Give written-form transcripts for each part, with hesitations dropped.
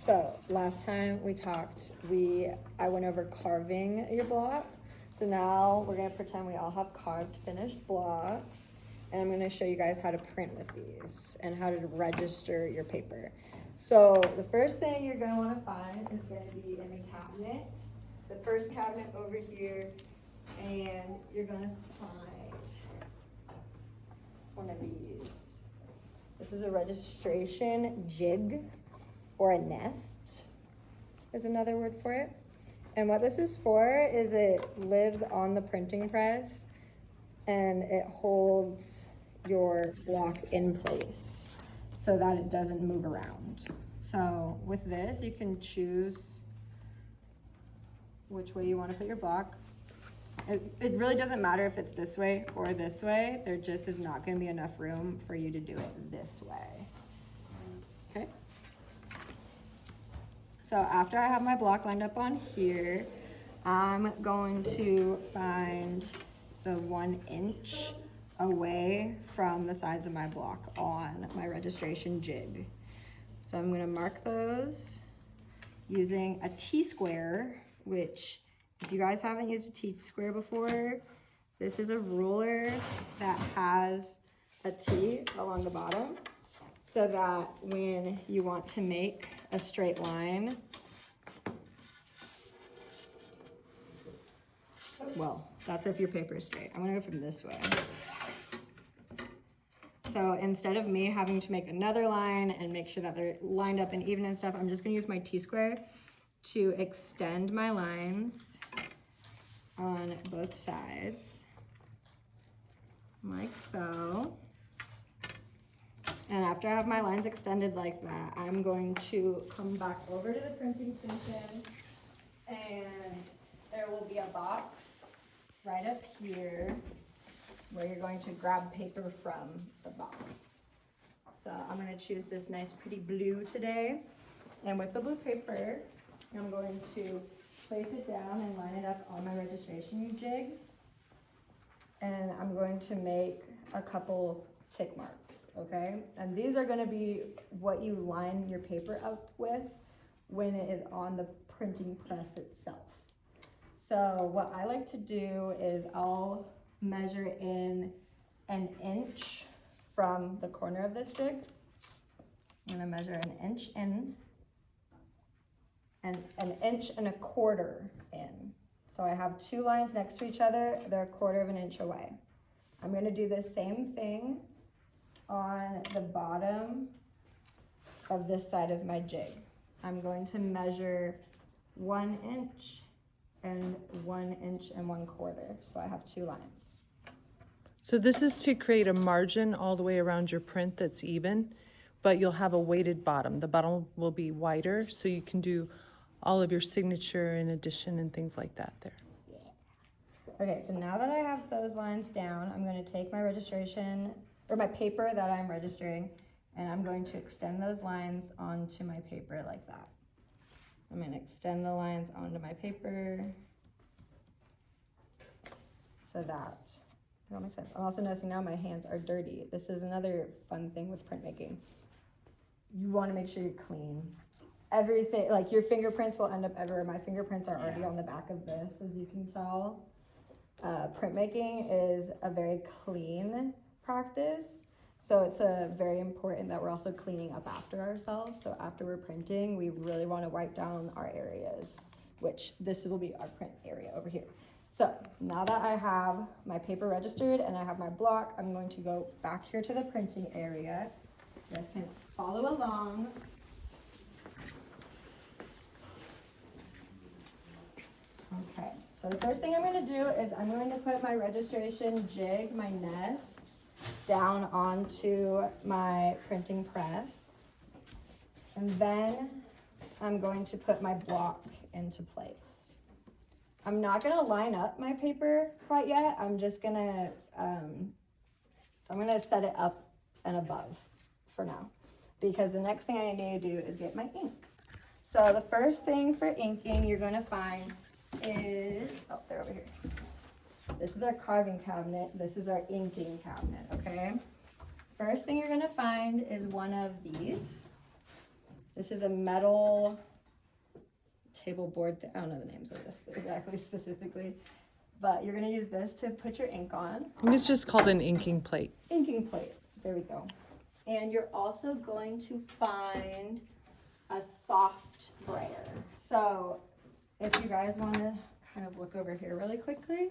So last time we talked, I went over carving your block. So now we're gonna pretend we all have carved finished blocks, and I'm gonna show you guys how to print with these and how to register your paper. So the first thing you're gonna wanna find is gonna be in the cabinet, the first cabinet over here, and you're gonna find one of these. This is a registration jig, or a nest is another word for it. And what this is for is it lives on the printing press and it holds your block in place so that it doesn't move around. So with this, you can choose which way you want to put your block. It really doesn't matter if it's this way or this way. There just is not going to be enough room for you to do it this way. Okay? So after I have my block lined up on here, I'm going to find the 1 inch away from the size of my block on my registration jig. So I'm gonna mark those using a T-square, which if you guys haven't used a T-square before, this is a ruler that has a T along the bottom, so that when you want to make a straight line, well, that's if your paper is straight. I'm gonna go from this way. So instead of me having to make another line and make sure that they're lined up and even and stuff, I'm just gonna use my T-square to extend my lines on both sides, like so. And after I have my lines extended like that, I'm going to come back over to the printing station, and there will be a box right up here where you're going to grab paper from the box. So I'm gonna choose this nice pretty blue today. And with the blue paper, I'm going to place it down and line it up on my registration jig. And I'm going to make a couple tick marks. Okay, and these are going to be what you line your paper up with when it is on the printing press itself. So what I like to do is I'll measure in 1 inch from the corner of this jig. I'm going to measure 1 inch in and 1.25 inches in. So I have 2 lines next to each other, they're 1/4 inch away. I'm going to do the same thing on the bottom of this side of my jig. I'm going to measure 1 inch and 1.25 inches. So I have 2 lines. So this is to create a margin all the way around your print that's even, but you'll have a weighted bottom. The bottom will be wider, so you can do all of your signature and addition and things like that there. Yeah. Okay, so now that I have those lines down, I'm going to take my registration or my paper that I'm registering, and I'm going to extend those lines onto my paper like that. I'm going to extend the lines onto my paper so that it all makes sense. I'm also noticing now my hands are dirty. This is another fun thing with printmaking. You want to make sure you're clean. Everything, like your fingerprints will end up everywhere. My fingerprints are already on the back of this, as you can tell. Printmaking is a very clean practice, so it's very important that we're also cleaning up after ourselves. So after we're printing, we really want to wipe down our areas, which this will be our print area over here. So now that I have my paper registered and I have my block, I'm going to go back here to the printing area. You guys can follow along. Okay, so the first thing I'm going to do is I'm going to put my registration jig, my nest, down onto my printing press. And then I'm going to put my block into place. I'm not going to line up my paper quite yet. I'm just going to, I'm going to set it up and above for now, because the next thing I need to do is get my ink. So the first thing for inking you're going to find is, oh, they're over here. This is our carving cabinet. This is our inking cabinet, okay? First thing you're gonna find is one of these. This is a metal table board. I don't know the names of this exactly specifically, but you're gonna use this to put your ink on. It's just called an inking plate. Inking plate. There we go. And you're also going to find a soft brayer. So if you guys want to kind of look over here really quickly,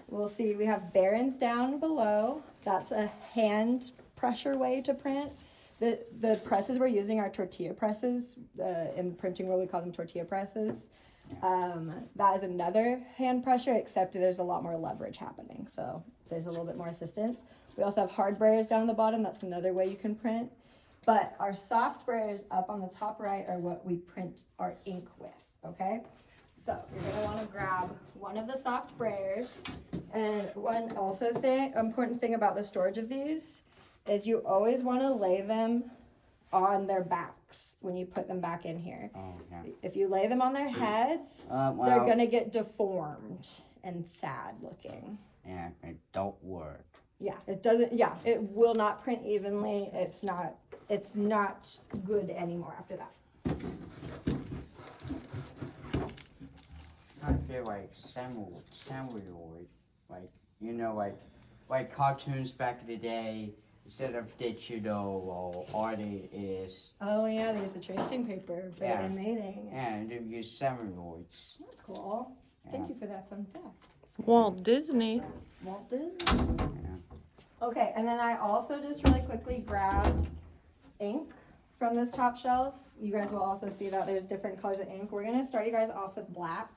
we'll see we have Barron's down below. That's a hand pressure way to print. The presses we're using are tortilla presses. In the printing world, we call them tortilla presses. That is another hand pressure, except there's a lot more leverage happening. So there's a little bit more assistance. We also have hard brayers down the bottom. That's another way you can print. But our soft brayers up on the top right are what we print our ink with, okay? So you're gonna wanna grab one of the soft brayers. And one also important thing about the storage of these is you always wanna lay them on their backs when you put them back in here. Oh, yeah. If you lay them on their heads, they're gonna get deformed and sad looking. Yeah, it don't work. Yeah, it doesn't, yeah, it will not print evenly. It's not good anymore after that. I feel like samurai, like, you know, like cartoons back in the day, instead of digital or artists. Oh yeah, they use the tracing paper for animating. And they use samuroids. That's cool. Thank you for that fun fact. Walt Disney. Walt Disney. Yeah. Okay, and then I also just really quickly grabbed ink from this top shelf. You guys will also see that there's different colors of ink. We're gonna start you guys off with black.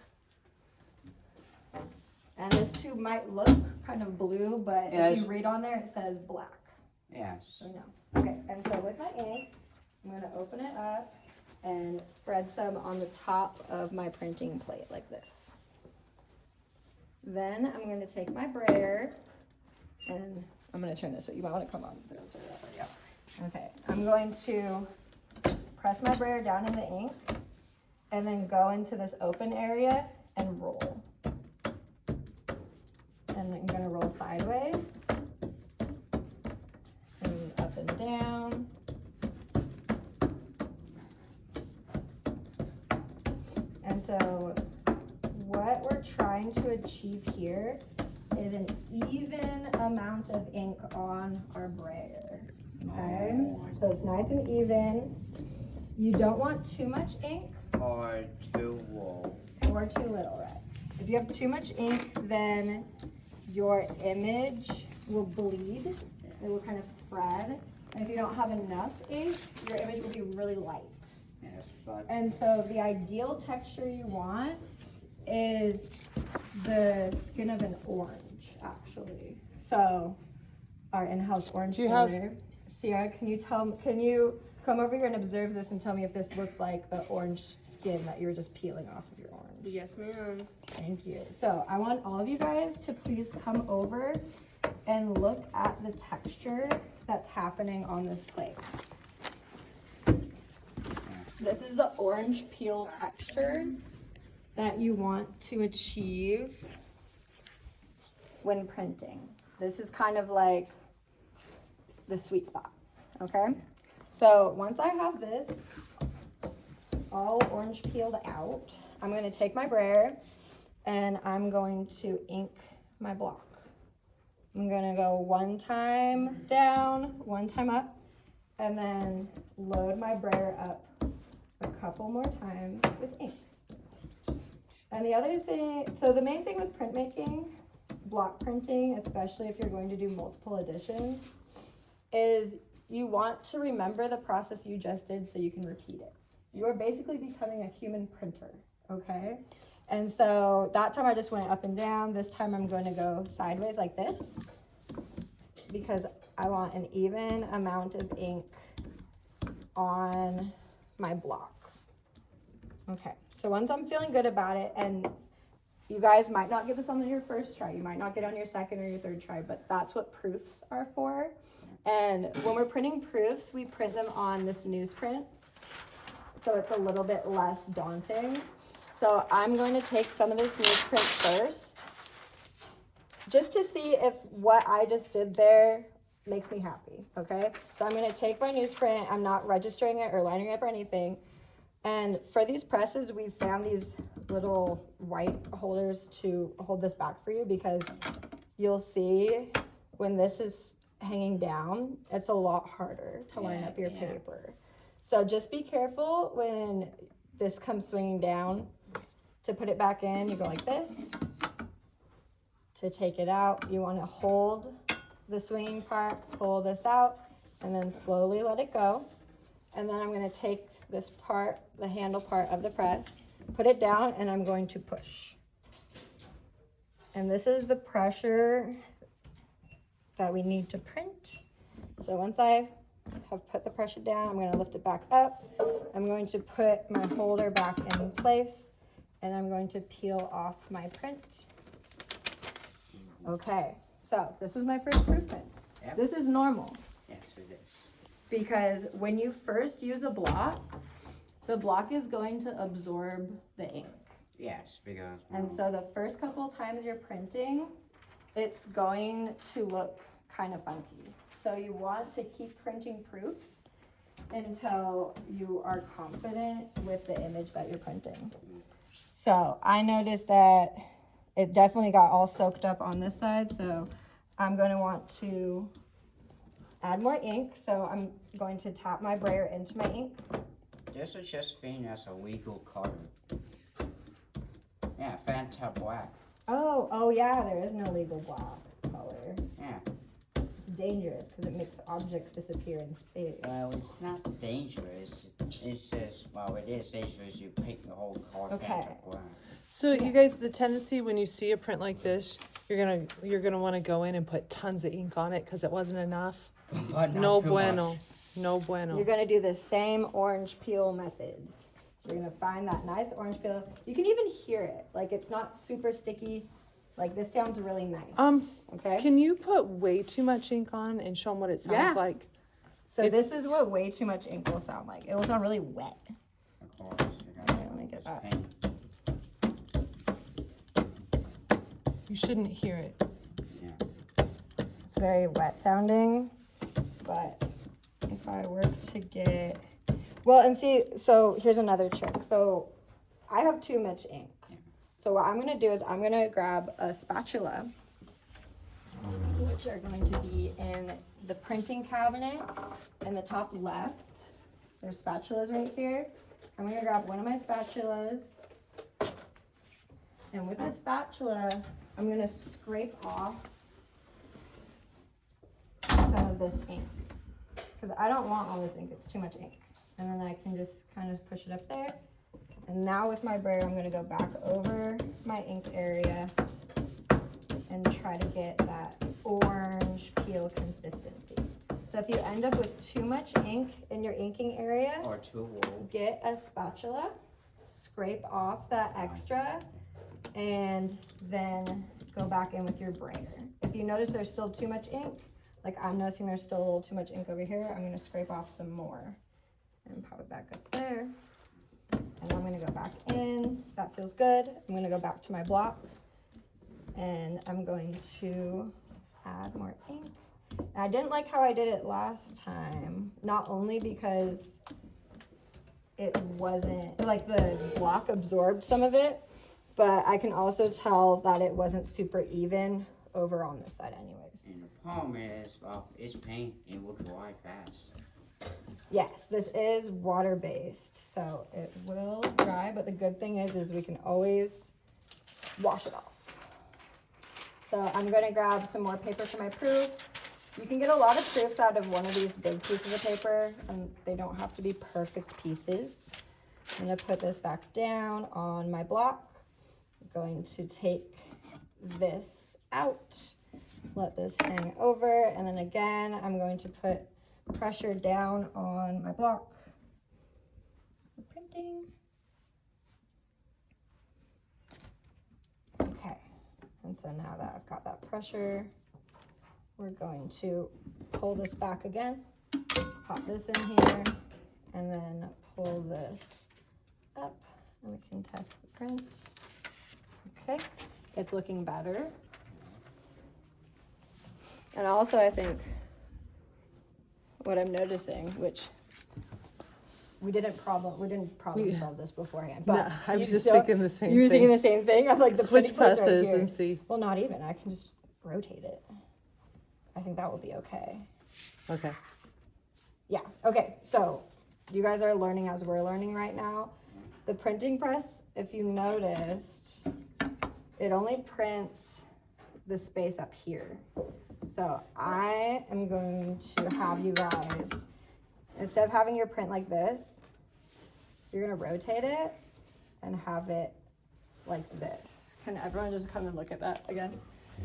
And this tube might look kind of blue, but if you read on there, it says black. Yes. So no. Okay, and so with my ink, I'm gonna open it up and spread some on the top of my printing plate like this. Then I'm gonna take my brayer and I'm gonna turn this way. You might wanna come on. Okay, I'm going to press my brayer down in the ink and then go into this open area and roll. And I'm gonna roll sideways and up and down. And so what we're trying to achieve here is an even amount of ink on our brayer. Okay, so it's nice and even. You don't want too much ink Or too low. or too little, right? If you have too much ink, then your image will bleed. It will kind of spread. And if you don't have enough ink, your image will be really light. Yes, but And so the ideal texture you want is the skin of an orange, actually. So our in-house orange color. Sierra, can you come over here and observe this and tell me if this looked like the orange skin that you were just peeling off of your orange? Yes, ma'am. Thank you. So I want all of you guys to please come over and look at the texture that's happening on this plate. This is the orange peel texture that you want to achieve when printing. This is kind of like the sweet spot, okay? So once I have this all orange peeled out, I'm going to take my brayer and I'm going to ink my block. I'm going to go one time down, one time up, and then load my brayer up a couple more times with ink. And the other thing, so the main thing with printmaking, block printing, especially if you're going to do multiple editions, is you want to remember the process you just did so you can repeat it. You are basically becoming a human printer, okay? And so that time I just went up and down. This time I'm going to go sideways like this because I want an even amount of ink on my block. Okay, so once I'm feeling good about it, and you guys might not get this on your first try, you might not get on your second or your third try, but that's what proofs are for. And when we're printing proofs, we print them on this newsprint, so it's a little bit less daunting. So I'm going to take some of this newsprint first, just to see if what I just did there makes me happy, okay? So I'm gonna take my newsprint, I'm not registering it or lining it up or anything. And for these presses, we found these little white holders to hold this back for you, because you'll see when this is hanging down, it's a lot harder to line up your paper. So just be careful when this comes swinging down. To put it back in, you go like this. To take it out, you want to hold the swinging part, pull this out, and then slowly let it go. And then I'm going to take this part, the handle part of the press, put it down, and I'm going to push. And this is the pressure that we need to print. So once I have put the pressure down, I'm going to lift it back up. I'm going to put my holder back in place, and I'm going to peel off my print. Okay, so this was my first proof print. Yep. This is normal, Yes, it is. because when you first use a block, the block is going to absorb the ink. Yes, because. And so the first couple times you're printing, it's going to look kind of funky. So you want to keep printing proofs until you are confident with the image that you're printing. So I noticed that it definitely got all soaked up on this side, so I'm going to want to add more ink. So I'm going to tap my brayer into my ink. This is just seen as a legal color. Yeah, Fanta black. Oh yeah, there is no legal black color. Yeah. It's dangerous because it makes objects disappear in space. Well, it's not dangerous. It's just, well, it is dangerous. You paint the whole color Okay. Fanta black. So you guys, the tendency when you see a print like this, you're gonna want to go in and put tons of ink on it because it wasn't enough. But not No too bueno. much. No bueno. You're gonna do the same orange peel method. So you're gonna find that nice orange peel. You can even hear it. Like, it's not super sticky. Like, this sounds really nice. Okay? Can you put way too much ink on and show them what it sounds Yeah. like? So this is what way too much ink will sound like. It will sound really wet. Of course. You gotta Okay, let me get that. paint. You shouldn't hear it. Yeah. It's very wet sounding, but if I were to get, well, and see, so here's another trick. So I have too much ink. So what I'm gonna do is I'm gonna grab a spatula, which are going to be in the printing cabinet in the top left. There's spatulas right here. I'm gonna grab one of my spatulas, and with the spatula, I'm gonna scrape off some of this ink, because I don't want all this ink, it's too much ink. And then I can just kind of push it up there. And now with my brayer, I'm gonna go back over my ink area and try to get that orange peel consistency. So if you end up with too much ink in your inking area, Or too wool. get a spatula, scrape off that extra, and then go back in with your brayer. If you notice there's still too much ink, like I'm noticing there's still a little too much ink over here, I'm gonna scrape off some more and pop it back up there. And I'm gonna go back in. That feels good. I'm gonna go back to my block, and I'm going to add more ink. And I didn't like how I did it last time, not only because it wasn't, like, the block absorbed some of it, but I can also tell that it wasn't super even over on this side anyways. And the problem is, well, it's paint. It will dry fast. Yes, this is water-based, so it will dry, but the good thing is we can always wash it off. So I'm gonna grab some more paper for my proof. You can get a lot of proofs out of one of these big pieces of paper, and they don't have to be perfect pieces. I'm gonna put this back down on my block. I'm going to take this out, let this hang over, and then again, I'm going to put pressure down on my block for printing. Okay, and so now that I've got that pressure, we're going to pull this back again, pop this in here, and then pull this up, and we can test the print. Okay, it's looking better. And also, I think what I'm noticing, which we didn't problem We- solve this beforehand. No, But I was you just still- thinking the same You were thinking thing. the same thing? I'm like, the Switch printing press right presses here. and see. Well, not even. I can just rotate it. I think that will be okay. Okay. Yeah, okay, so you guys are learning as we're learning right now. The printing press, if you noticed, it only prints the space up here. So I am going to have you guys, instead of having your print like this, you're gonna rotate it and have it like this. Can everyone just come and look at that again?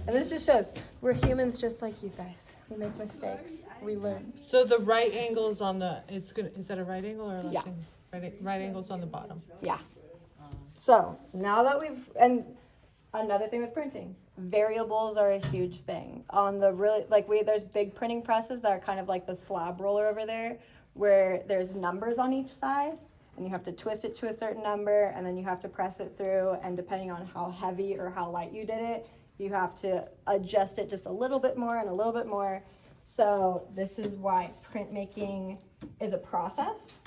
And this just shows we're humans just like you guys. We make mistakes, we learn. So the right angle is on the, is that a right angle or a left Yeah. angle? Right angle's on the bottom. Yeah. So now that and another thing with printing, variables are a huge thing. On the there's big printing presses that are kind of like the slab roller over there, where there's numbers on each side, and you have to twist it to a certain number, and then you have to press it through, and depending on how heavy or how light you did it, you have to adjust it just a little bit more and a little bit more. So this is why printmaking is a process,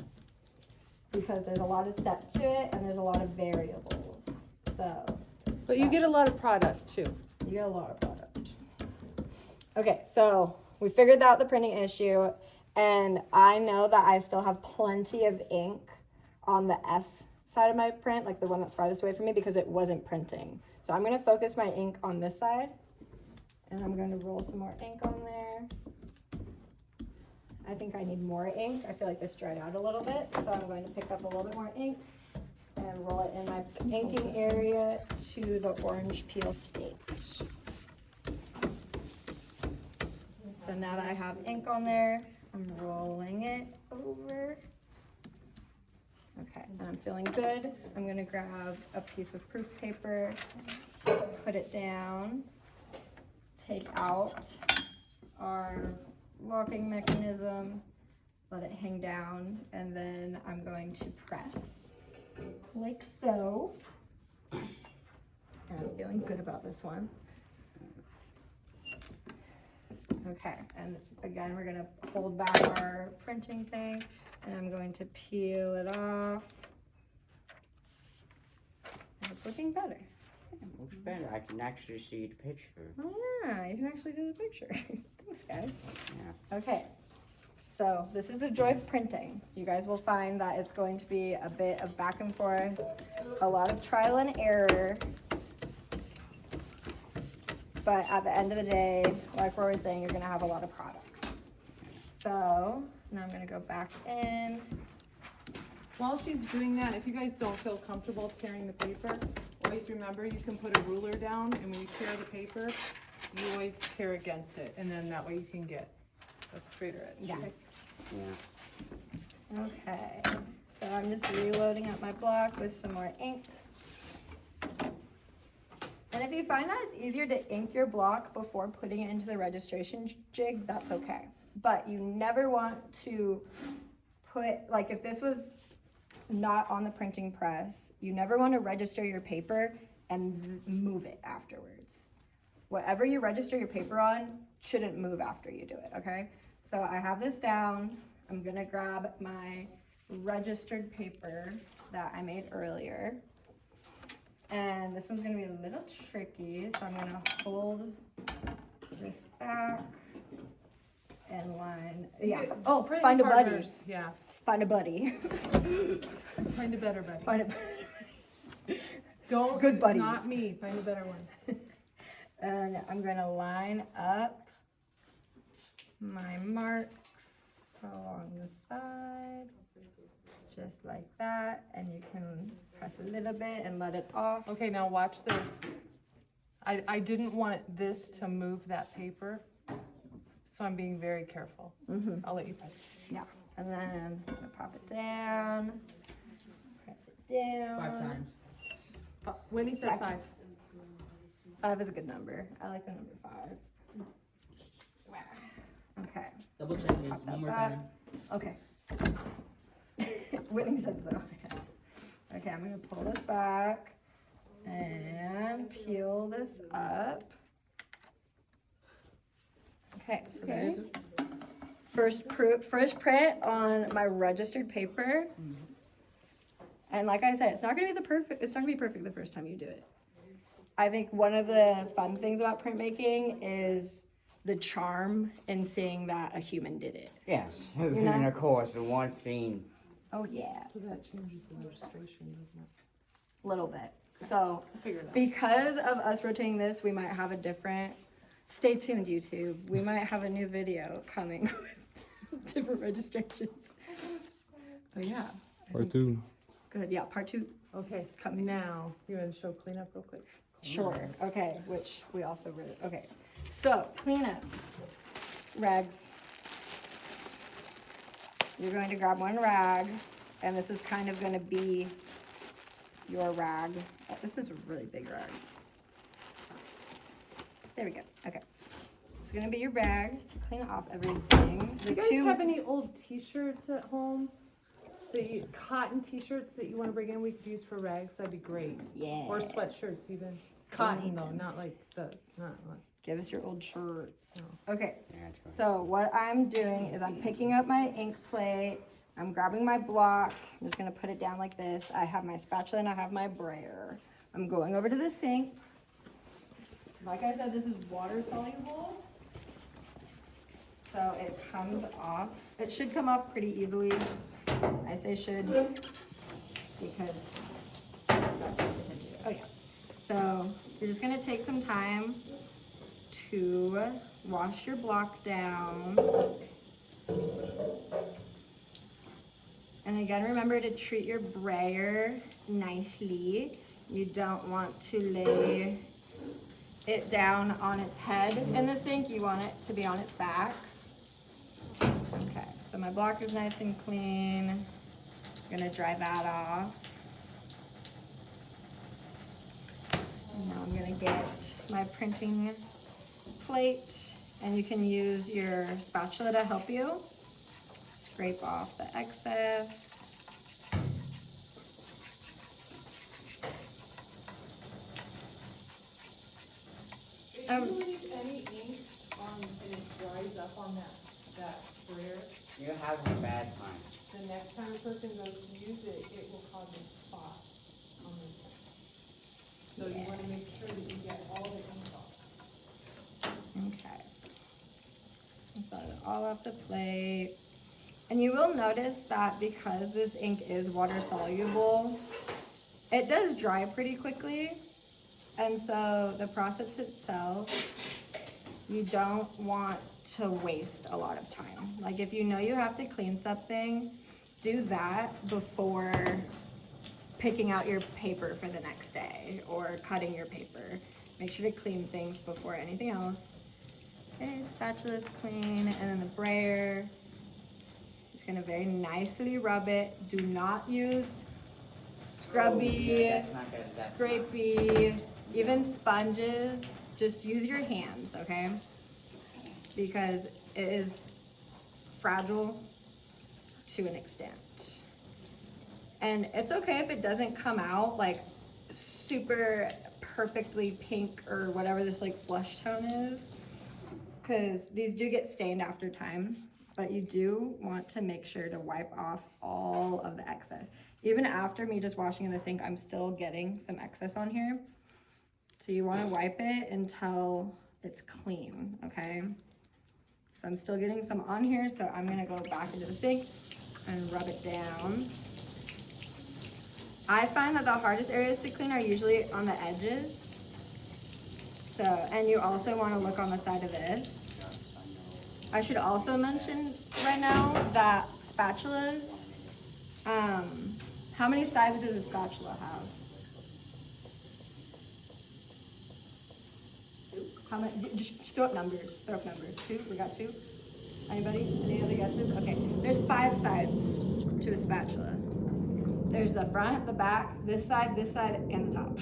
because there's a lot of steps to it and there's a lot of variables. So But you get a lot of product too. you get a lot of product. Okay, so we figured out the printing issue, and I know that I still have plenty of ink on the S side of my print, like the one that's farthest away from me, because it wasn't printing. So I'm gonna focus my ink on this side, and I'm gonna roll some more ink on there. I think I need more ink. I feel like this dried out a little bit, so I'm going to pick up a little bit more ink and roll it in my inking area to the orange peel state. So now that I have ink on there, I'm rolling it over. Okay, and I'm feeling good. I'm gonna grab a piece of proof paper, put it down, take out our locking mechanism, let it hang down, and then I'm going to press like so. And I'm feeling good about this one. Okay, and again, we're gonna hold back our printing thing, and I'm going to peel it off. And it's looking better. It looks better. I can actually see the picture. Oh yeah, you can actually see the picture. Thanks, guys. Yeah. Okay, so this is the joy of printing. You guys will find that it's going to be a bit of back and forth, a lot of trial and error. But at the end of the day, like we're always saying, you're gonna have a lot of product. So now I'm gonna go back in. While she's doing that, if you guys don't feel comfortable tearing the paper, always remember you can put a ruler down, and when you tear the paper, you always tear against it, and then that way you can get a straighter edge. Yeah. Yeah. Okay, so I'm just reloading up my block with some more ink. And if you find that it's easier to ink your block before putting it into the registration jig, that's okay. But you never want to put, like if this was not on the printing press, you never want to register your paper and move it afterwards. Whatever you register your paper on shouldn't move after you do it, okay? So I have this down. I'm gonna grab my registered paper that I made earlier. And this one's gonna be a little tricky, so I'm gonna hold this back and line, yeah. Oh, Printing find a buddy. partners, yeah. Find a buddy. Find a better buddy. Find a Don't, good buddies. not me, find a better one. And I'm gonna line up my marks along the side, just like that, and you can press a little bit and let it off. Okay, now watch this. I didn't want this to move that paper, so I'm being very careful. I'll let you press it. Yeah, and then I'm gonna pop it down, press it down. 5 times. Winnie said 5. 5 is a good number. I like the number 5. Okay. Double check this Pop that one more back. time. Okay. Whitney said so. Okay, I'm gonna pull this back and peel this up. Okay, so there's first print on my registered paper. And like I said, it's not gonna be perfect the first time you do it. I think one of the fun things about printmaking is the charm in seeing that a human did it. Yes, know? and of course, the one thing. Oh yeah, So that changes the registration, doesn't it? a little bit. So Figure it out. because of us rotating this, we might have a different, stay tuned YouTube, we might have a new video coming with different registrations. But yeah. Part 2. Good, yeah, part 2. Okay, Coming. now, you want to show cleanup real quick? Sure, okay, which we also read, okay. So, cleanup, rags. You're going to grab one rag, and this is kind of gonna be your rag. Oh, this is a really big rag. There we go, okay. It's gonna be your rag to clean off everything. Do you guys have any old t-shirts at home? Cotton t-shirts that you want to bring in we could use for rags? That'd be great. Yeah. Or sweatshirts even. Cotton though, not like. Give us your old shirts. No. Okay, Yeah, it's good. so what I'm doing is I'm picking up my ink plate. I'm grabbing my block. I'm just gonna put it down like this. I have my spatula and I have my brayer. I'm going over to the sink. Like I said, this is water soluble. So it comes off. It should come off pretty easily. I say should because that's what it's gonna do. Oh yeah. So you're just gonna take some time to wash your block down. And again, remember to treat your brayer nicely. You don't want to lay it down on its head in the sink. You want it to be on its back. Okay, so my block is nice and clean. I'm gonna dry that off. And now I'm gonna get my printing plate, and you can use your spatula to help you. Scrape off the excess. If you leave any ink on and it dries up on that brayer, You have a bad time. the next time a person goes to use it, it will cause a spot on the side. So you want to make sure that you get all the ink off. Okay. Got it all off the plate. And you will notice that because this ink is water soluble, it does dry pretty quickly. And so the process itself, you don't want to waste a lot of time. Like if you know you have to clean something, do that before picking out your paper for the next day or cutting your paper. Make sure to clean things before anything else. Okay, spatula's clean, and then the brayer. Just gonna very nicely rub it. Do not use scrubby, That's not good. That's scrapey, even sponges. Just use your hands, okay? Because it is fragile to an extent. And it's okay if it doesn't come out like super perfectly pink or whatever this like flush tone is, because these do get stained after time, but you do want to make sure to wipe off all of the excess. Even after me just washing in the sink, I'm still getting some excess on here. So you want to wipe it until it's clean, okay? So I'm still getting some on here, so I'm gonna go back into the sink and rub it down. I find that the hardest areas to clean are usually on the edges. So, and you also want to look on the side of this. I should also mention right now that spatulas, how many sides does a spatula have? How many? Just throw up numbers. Throw up numbers. 2? We got 2? Anybody? Any other guesses? Okay. There's 5 sides to a spatula. There's the front, the back, this side, and the top.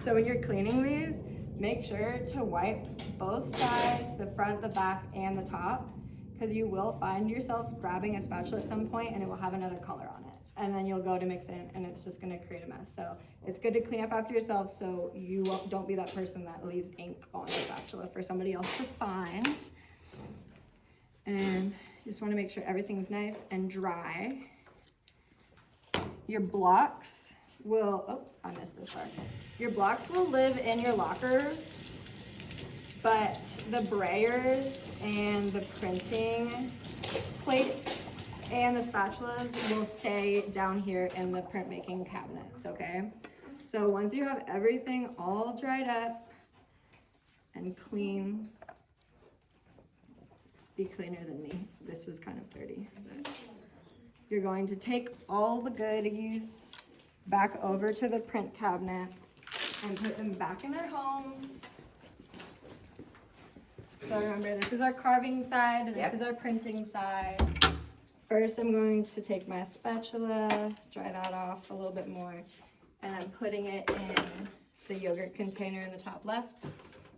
So when you're cleaning these, make sure to wipe both sides, the front, the back, and the top, because you will find yourself grabbing a spatula at some point and it will have another color on it. And then you'll go to mix it and it's just gonna create a mess. So it's good to clean up after yourself so you don't be that person that leaves ink on the spatula for somebody else to find. And just want to make sure everything's nice and dry. Your blocks will, oh, I missed this part. Your blocks will live in your lockers, but the brayers and the printing plates and the spatulas will stay down here in the printmaking cabinets, okay? So once you have everything all dried up and clean, be cleaner than me. This was kind of dirty. But you're going to take all the goodies back over to the print cabinet and put them back in their homes. So remember, this is our carving side, this Yep. is our printing side. First, I'm going to take my spatula, dry that off a little bit more, and I'm putting it in the yogurt container in the top left.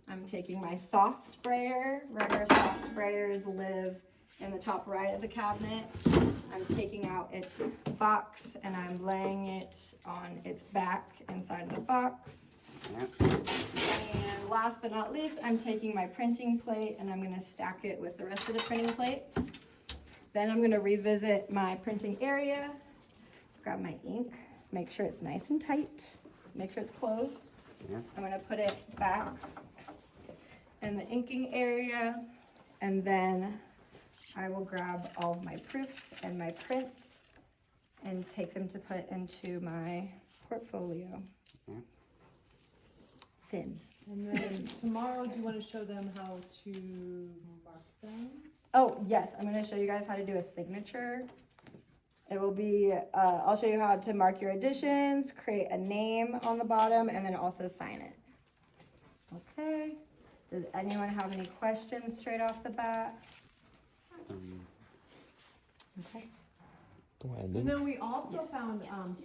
I'm taking my soft brayer. Regular soft brayers live in the top right of the cabinet. I'm taking out its box and I'm laying it on its back inside of the box. Yep. And last but not least, I'm taking my printing plate and I'm gonna stack it with the rest of the printing plates. Then I'm gonna revisit my printing area, grab my ink, make sure it's nice and tight, make sure it's closed. Yep. I'm gonna put it back in the inking area, and then I will grab all of my proofs and my prints and take them to put into my portfolio. Yeah. Thin. And then tomorrow, do you want to show them how to mark them? Oh, yes, I'm gonna show you guys how to do a signature. It will be, I'll show you how to mark your additions, create a name on the bottom, and then also sign it. Okay, does anyone have any questions straight off the bat? Okay. And then we also found some